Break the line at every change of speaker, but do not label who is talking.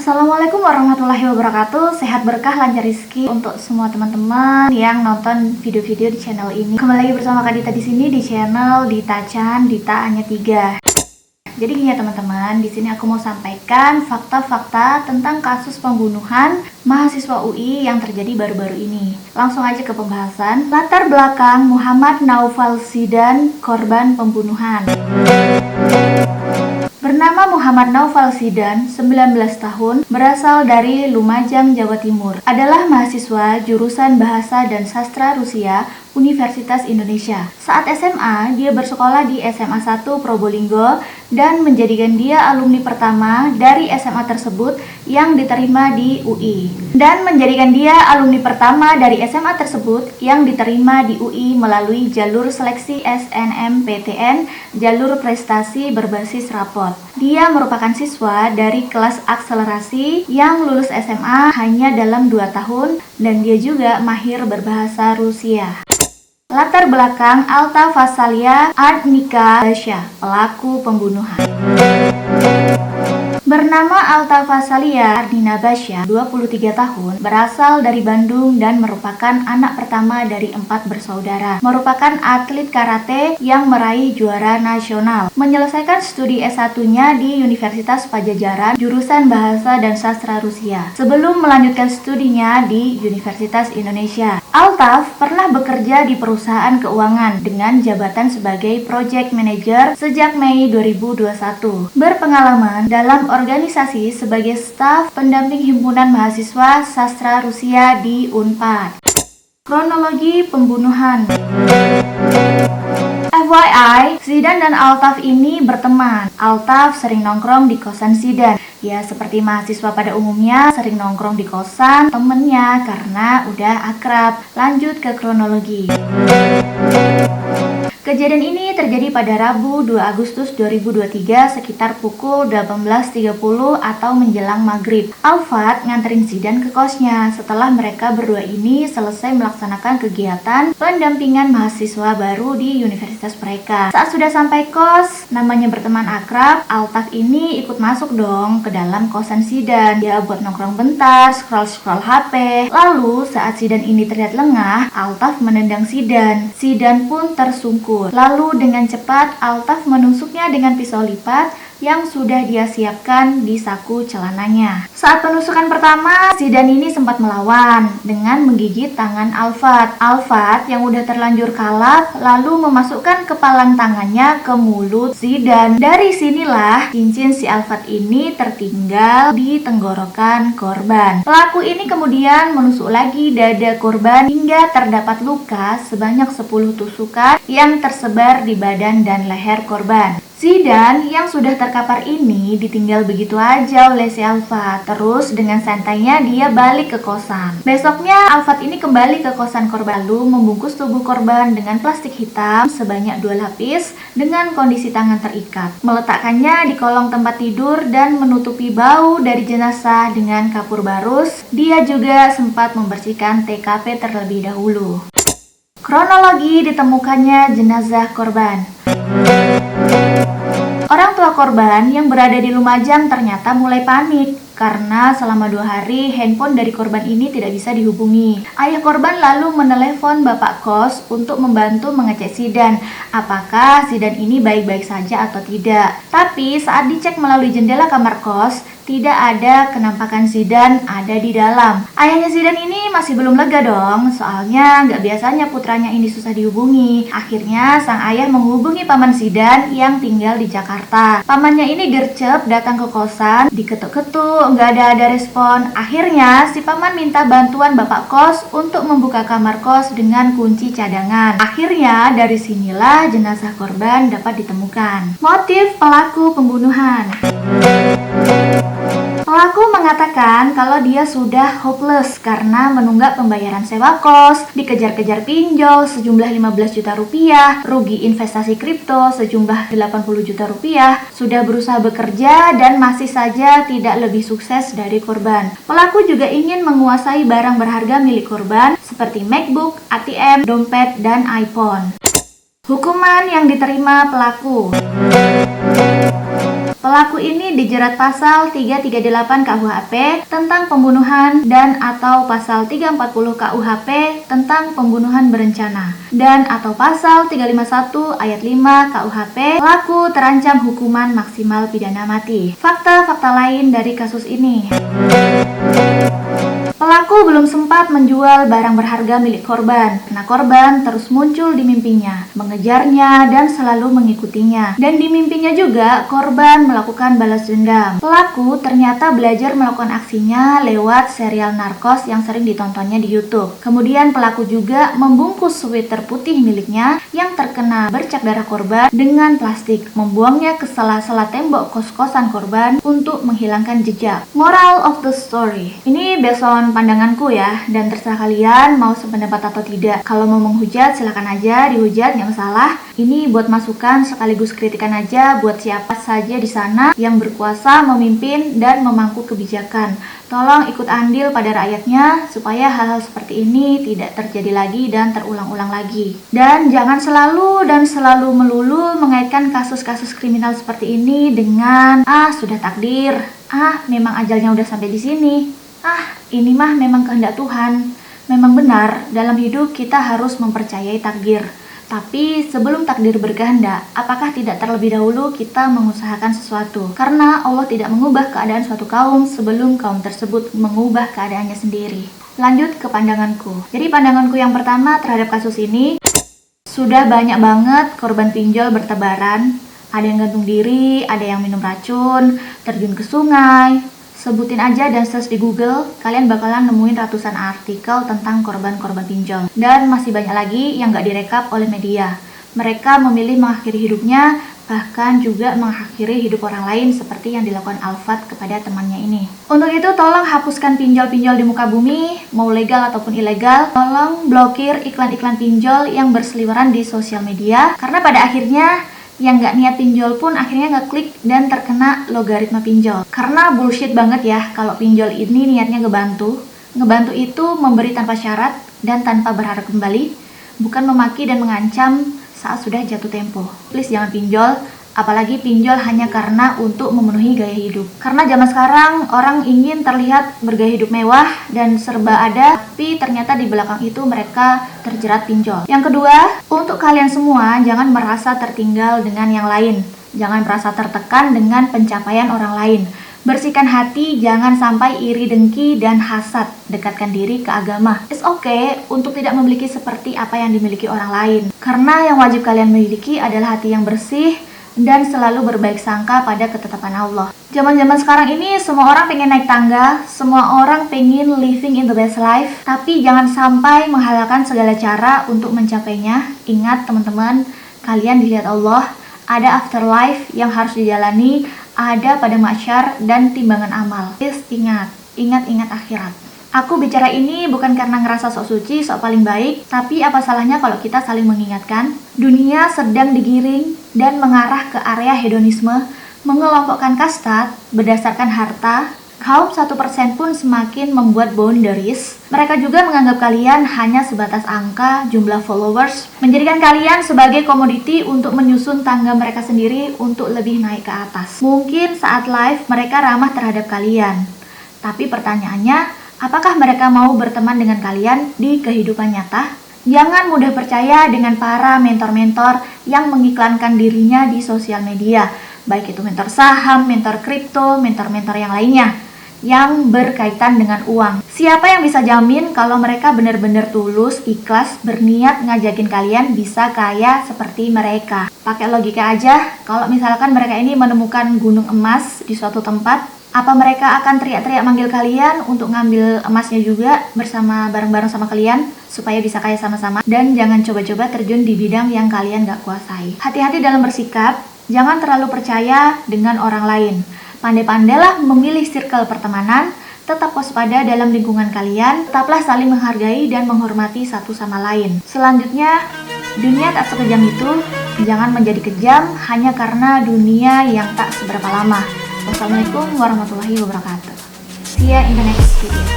Assalamualaikum warahmatullahi wabarakatuh. Sehat berkah lancar rezeki untuk semua teman-teman yang nonton video-video di channel ini. Kembali lagi bersama Kak Dita di sini di channel Dita Chan, Dita Anya 3. Jadi gini ya teman-teman, di sini aku mau sampaikan fakta-fakta tentang kasus pembunuhan mahasiswa UI yang terjadi baru-baru ini. Langsung aja ke pembahasan. Latar belakang Muhammad Naufal Zidan, korban pembunuhan. Bernama Muhammad Naufal Zidan, 19 tahun, berasal dari Lumajang, Jawa Timur. Adalah mahasiswa jurusan Bahasa dan Sastra Rusia, Universitas Indonesia. Saat SMA, dia bersekolah di SMA 1 Probolinggo dan menjadikan dia alumni pertama dari SMA tersebut yang diterima di UI. Dan menjadikan dia alumni pertama dari SMA tersebut yang diterima di UI melalui jalur seleksi SNMPTN, jalur prestasi berbasis raport. Dia merupakan siswa dari kelas akselerasi yang lulus SMA hanya dalam 2 tahun dan dia juga mahir berbahasa Rusia. Latar belakang Alta Fasalia Arnika Basya, pelaku pembunuhan. Bernama Alta Fasalia Ardina Basya, 23 tahun, berasal dari Bandung dan merupakan anak pertama dari 4 bersaudara. Merupakan atlet karate yang meraih juara nasional. Menyelesaikan studi S1-nya di Universitas Pajajaran, jurusan Bahasa dan Sastra Rusia, sebelum melanjutkan studinya di Universitas Indonesia. Altaf pernah bekerja di perusahaan keuangan dengan jabatan sebagai project manager sejak Mei 2021. Berpengalaman dalam organisasi sebagai staf pendamping himpunan mahasiswa sastra Rusia di Unpad. Kronologi pembunuhan. FYI, Zidan dan Altaf ini berteman. Altaf sering nongkrong di kosan Zidan. Ya, seperti mahasiswa pada umumnya sering nongkrong di kosan temennya karena udah akrab. Lanjut ke kronologi. Kejadian ini terjadi pada Rabu 2 Agustus 2023 sekitar pukul 18.30 atau menjelang maghrib. Alfat nganterin Zidan ke kosnya setelah mereka berdua ini selesai melaksanakan kegiatan pendampingan mahasiswa baru di universitas mereka. Saat sudah sampai kos, namanya berteman akrab, Altaf ini ikut masuk dong ke dalam kosan Zidan. Dia buat nongkrong bentar, scroll HP. Lalu saat Zidan ini terlihat lengah, Altaf menendang Zidan. Zidan pun tersungkur. Lalu dengan cepat Altaf menusuknya dengan pisau lipat yang sudah dia siapkan di saku celananya. Saat penusukan pertama, Zidan ini sempat melawan dengan menggigit tangan Alfat. Alfat yang udah terlanjur kalap lalu memasukkan kepalan tangannya ke mulut Zidan. Dari sinilah cincin si Alfat ini tertinggal di tenggorokan korban. Pelaku ini kemudian menusuk lagi dada korban hingga terdapat luka sebanyak 10 tusukan yang tersebar di badan dan leher korban. Zidan yang sudah terkapar ini ditinggal begitu aja oleh si Alfat. Terus dengan santainya dia balik ke kosan. Besoknya Alfat ini kembali ke kosan korban lalu membungkus tubuh korban dengan plastik hitam sebanyak 2 lapis dengan kondisi tangan terikat. Meletakkannya di kolong tempat tidur dan menutupi bau dari jenazah dengan kapur barus. Dia juga sempat membersihkan TKP terlebih dahulu. Kronologi ditemukannya jenazah korban. Orang tua korban yang berada di Lumajang ternyata mulai panik karena selama 2 hari handphone dari korban ini tidak bisa dihubungi. Ayah korban lalu menelepon bapak kos untuk membantu mengecek Zidan apakah Zidan ini baik-baik saja atau tidak. Tapi saat dicek melalui jendela kamar kos, tidak ada kenampakan Zidan ada di dalam. Ayahnya Zidan ini masih belum lega dong, soalnya nggak biasanya putranya ini susah dihubungi. Akhirnya sang ayah menghubungi paman Zidan yang tinggal di Jakarta. Pamannya ini gercep datang ke kosan, diketuk-ketuk, nggak ada respon. Akhirnya si paman minta bantuan bapak kos untuk membuka kamar kos dengan kunci cadangan. Akhirnya dari sinilah jenazah korban dapat ditemukan. Motif pelaku pembunuhan. Pelaku mengatakan kalau dia sudah hopeless karena menunggak pembayaran sewa kos, dikejar-kejar pinjol sejumlah 15 juta rupiah, rugi investasi kripto sejumlah 80 juta rupiah, sudah berusaha bekerja dan masih saja tidak lebih sukses dari korban. Pelaku juga ingin menguasai barang berharga milik korban seperti MacBook, ATM, dompet, dan iPhone. Hukuman yang diterima pelaku. Pelaku ini dijerat pasal 338 KUHP tentang pembunuhan dan atau pasal 340 KUHP tentang pembunuhan berencana dan atau pasal 351 ayat 5 KUHP. Pelaku terancam hukuman maksimal pidana mati. Fakta-fakta lain dari kasus ini. Pelaku belum sempat menjual barang berharga milik korban, karena korban terus muncul di mimpinya, mengejarnya dan selalu mengikutinya. Dan di mimpinya juga korban melakukan balas dendam. Pelaku ternyata belajar melakukan aksinya lewat serial narkos yang sering ditontonnya di YouTube. Kemudian pelaku juga membungkus sweater putih miliknya yang terkena bercak darah korban dengan plastik, membuangnya ke sela-sela tembok kos-kosan korban untuk menghilangkan jejak. Moral of the story. Ini based on pandanganku ya, dan terserah kalian mau sependapat atau tidak. Kalau mau menghujat silakan aja dihujat, nggak masalah. Ini buat masukan sekaligus kritikan aja buat siapa saja di sana yang berkuasa, memimpin dan memangku kebijakan. Tolong ikut andil pada rakyatnya supaya hal-hal seperti ini tidak terjadi lagi dan terulang-ulang lagi. Dan jangan selalu melulu mengaitkan kasus-kasus kriminal seperti ini dengan sudah takdir, memang ajalnya udah sampai di sini. Ini mah memang kehendak Tuhan. Memang benar, dalam hidup kita harus mempercayai takdir. Tapi sebelum takdir berkehendak, apakah tidak terlebih dahulu kita mengusahakan sesuatu? Karena Allah tidak mengubah keadaan suatu kaum sebelum kaum tersebut mengubah keadaannya sendiri. Lanjut ke pandanganku. Jadi pandanganku yang pertama terhadap kasus ini, sudah banyak banget korban pinjol bertebaran. Ada yang gantung diri, ada yang minum racun, terjun ke sungai. Sebutin aja dan search di Google, kalian bakalan nemuin ratusan artikel tentang korban-korban pinjol. Dan masih banyak lagi yang gak direkap oleh media. Mereka memilih mengakhiri hidupnya, bahkan juga mengakhiri hidup orang lain seperti yang dilakukan Alfat kepada temannya ini. Untuk itu tolong hapuskan pinjol-pinjol di muka bumi, mau legal ataupun ilegal. Tolong blokir iklan-iklan pinjol yang berseliweran di sosial media, karena pada akhirnya yang nggak niat pinjol pun akhirnya ngeklik dan terkena logaritma pinjol. Karena bullshit banget ya kalau pinjol ini niatnya ngebantu. Ngebantu itu memberi tanpa syarat dan tanpa berharap kembali, bukan memaki dan mengancam saat sudah jatuh tempo. Please jangan pinjol, apalagi pinjol hanya karena untuk memenuhi gaya hidup. Karena zaman sekarang orang ingin terlihat bergaya hidup mewah dan serba ada, tapi ternyata di belakang itu mereka terjerat pinjol. Yang kedua, untuk kalian semua jangan merasa tertinggal dengan yang lain. Jangan merasa tertekan dengan pencapaian orang lain. Bersihkan hati, jangan sampai iri, dengki, dan hasad. Dekatkan diri ke agama. It's okay untuk tidak memiliki seperti apa yang dimiliki orang lain. Karena yang wajib kalian miliki adalah hati yang bersih, dan selalu berbaik sangka pada ketetapan Allah. Zaman-zaman sekarang ini semua orang pengen naik tangga, semua orang pengen living in the best life, tapi jangan sampai menghalalkan segala cara untuk mencapainya. Ingat teman-teman, kalian dilihat Allah, ada afterlife yang harus dijalani, ada pada mahsyar dan timbangan amal. Please ingat akhirat. Aku bicara ini bukan karena ngerasa sok suci, sok paling baik, tapi apa salahnya kalau kita saling mengingatkan? Dunia sedang digiring dan mengarah ke area hedonisme, mengelompokkan kasta berdasarkan harta. Kaum 1% pun semakin membuat boundaries. Mereka juga menganggap kalian hanya sebatas angka, jumlah followers, menjadikan kalian sebagai komoditi untuk menyusun tangga mereka sendiri untuk lebih naik ke atas. Mungkin saat live mereka ramah terhadap kalian, tapi pertanyaannya, apakah mereka mau berteman dengan kalian di kehidupan nyata? Jangan mudah percaya dengan para mentor-mentor yang mengiklankan dirinya di sosial media, baik itu mentor saham, mentor kripto, mentor-mentor yang lainnya yang berkaitan dengan uang. Siapa yang bisa jamin kalau mereka benar-benar tulus, ikhlas, berniat ngajakin kalian bisa kaya seperti mereka? Pakai logika aja, kalau misalkan mereka ini menemukan gunung emas di suatu tempat, apa mereka akan teriak-teriak manggil kalian untuk ngambil emasnya juga bersama bareng-bareng sama kalian supaya bisa kaya sama-sama? Dan jangan coba-coba terjun di bidang yang kalian gak kuasai. Hati-hati dalam bersikap, jangan terlalu percaya dengan orang lain. Pandai-pandailah memilih circle pertemanan, tetap waspada dalam lingkungan kalian, tetaplah saling menghargai dan menghormati satu sama lain. Selanjutnya, dunia tak sekejam itu, jangan menjadi kejam hanya karena dunia yang tak seberapa lama. Wassalamualaikum warahmatullahi wabarakatuh. See ya in the next video.